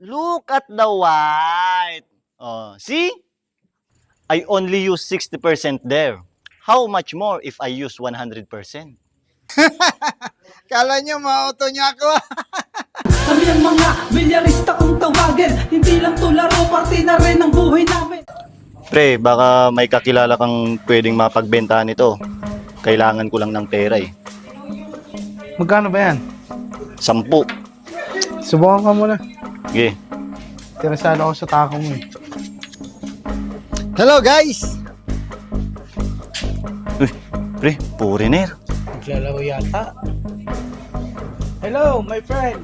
Look at the white. Oh, see? I only use 60% there. How much more if I use 100%? Kala nyo ma-auto niya ako. Kami ang mga bilyarista kung tawagin. Hindi lang to laro, parte na rin ang buhay namin. Pre, baka may kakilala kang pwedeng mapagbentahan ito. Kailangan ko lang ng pera eh. Magkano ba yan? 10. Subukan ka muna. Sige. Interesado ako sa tako mo eh. Hello guys! Uy, pre, foreigner. Naglalaro yata. Hello, my friend.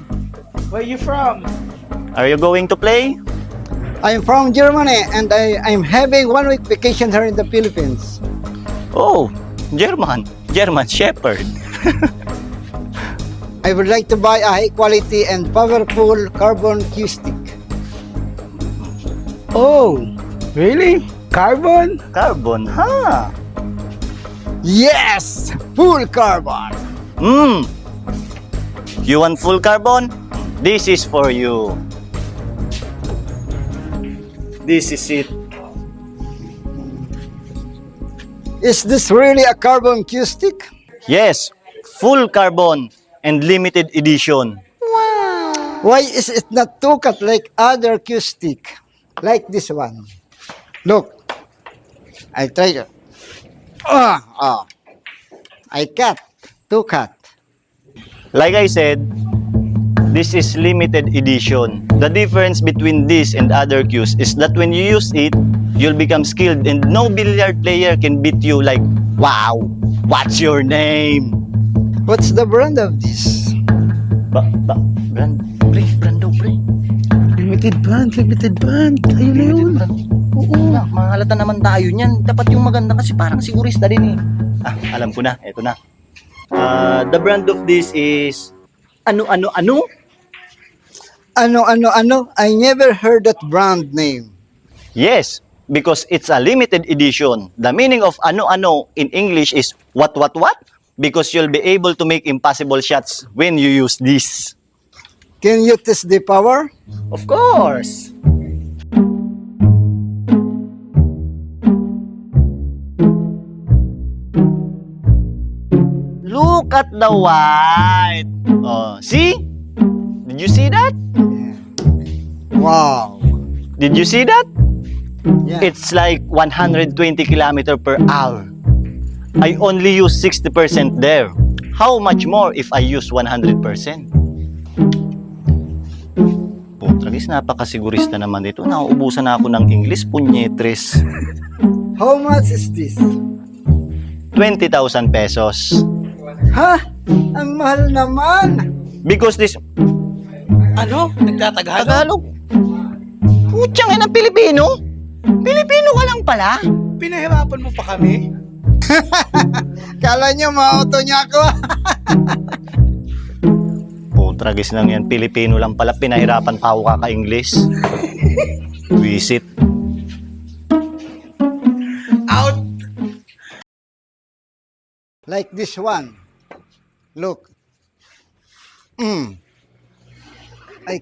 Where you from? Are you going to play? I'm from Germany and I'm having 1 week vacation here in the Philippines. Oh, German. German Shepherd. I would like to buy a high quality and powerful carbon Q stick. Oh, really? Carbon? Carbon, ha? Yes! Full carbon! You want full carbon? This is for you. This is it. Is this really a carbon Q stick? Yes, full carbon and limited edition. Why is it not two cut like other Q stick? Like this one. Look. I try to. I cut. Two cut. Like I said, this is limited edition. The difference between this and other cues is that when you use it, you'll become skilled and no billiard player can beat you like, wow, what's your name? What's the brand of this? Brand daw, pre. Limited band. Ayun na yun. Oo. Mahalata naman tayo niyan. Dapat yung maganda kasi parang sigurista din eh. Alam ko na. Eto na. The brand of this is ano? Ano? I never heard that brand name. Yes, because it's a limited edition. The meaning of ano in English is what? Because you'll be able to make impossible shots when you use this. Can you test the power? Of course. Look at the white. Oh, see? Did you see that? Wow. Did you see that? Yeah. It's like 120 km per hour. I only use 60% there. How much more if I use 100%? Putragis, napakasigurista naman dito. Nauubusan na ako ng English, punyetres. How much is this? 20,000 pesos. Ha? Ang mahal naman. Because this... Ano? Nagtatagalog? Tagalog? Putsang ina, Pilipino? Pilipino ka lang pala? Pinahirapan mo pa kami? Kala nyo ma-auto niya ako. Putragis lang yan. Pilipino lang pala. Pinahirapan pa ako kaka-English. Visit. Out! Like this one. Look. I